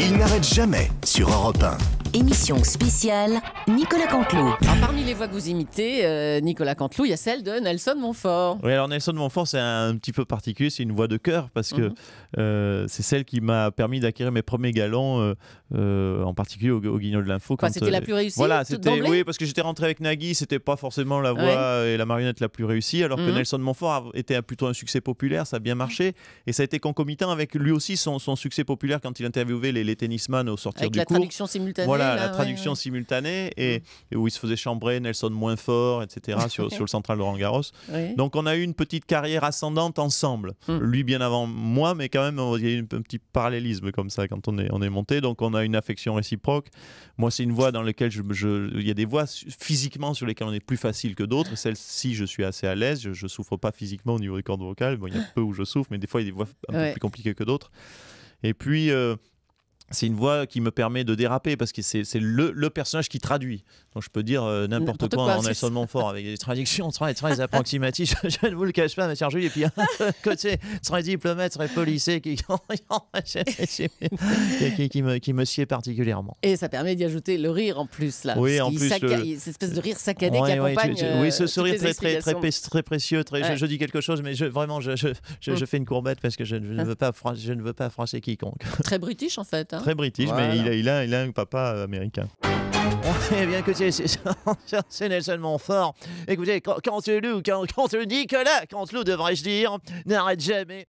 Il n'arrête jamais sur Europe 1. Émission spéciale Nicolas Canteloup. Alors, parmi les voix que vous imitez, Nicolas Canteloup, il y a celle de Nelson Montfort. Oui, alors Nelson Montfort, c'est un petit peu particulier, c'est une voix de chœur parce que c'est celle qui m'a permis d'acquérir mes premiers galons, en particulier au Guignol de l'Info. C'était la plus réussie. Voilà, oui, parce que j'étais rentré avec Nagui, c'était pas forcément la voix et la marionnette la plus réussie, alors que Nelson Montfort était plutôt un succès populaire, ça a bien marché, et ça a été concomitant avec lui aussi son succès populaire quand il interviewait les tennisman au sortir avec du la cours. traduction simultanée. Voilà, la traduction simultanée, et où il se faisait chambrer Nelson moins fort, etc., sur le central de Roland-Garros. Oui. Donc on a eu une petite carrière ascendante ensemble. Lui bien avant moi, mais quand même, il y a eu un petit parallélisme comme ça quand on est monté. Donc on a une affection réciproque. Moi, c'est une voix dans laquelle il y a des voix physiquement sur lesquelles on est plus facile que d'autres. Celle-ci, je suis assez à l'aise. Je souffre pas physiquement au niveau des cordes vocales. Bon, il y a peu où je souffre, mais des fois, il y a des voix un peu plus compliquées que d'autres. Et puis... c'est une voix qui me permet de déraper parce que c'est le personnage qui traduit. Donc je peux dire n'importe quoi en Nelson Montfort avec des traductions très approximatives. Je ne vous le cache pas, ma chère Julie. Et puis un côté très diplomate, très policé qui me sied particulièrement. Et ça permet d'y ajouter le rire en plus. Là, oui, en plus. Cette espèce de rire saccadé qui accompagne. Oui, ce sourire très précieux. Je dis quelque chose, mais vraiment, je fais une courbette parce que je ne veux pas froisser quiconque. Très british en fait. Très british, voilà. Mais il a un papa américain. Eh bien, écoutez, c'est Nelson Montfort. Écoutez, Canteloup, Nicolas Canteloup, devrais-je dire, n'arrête jamais.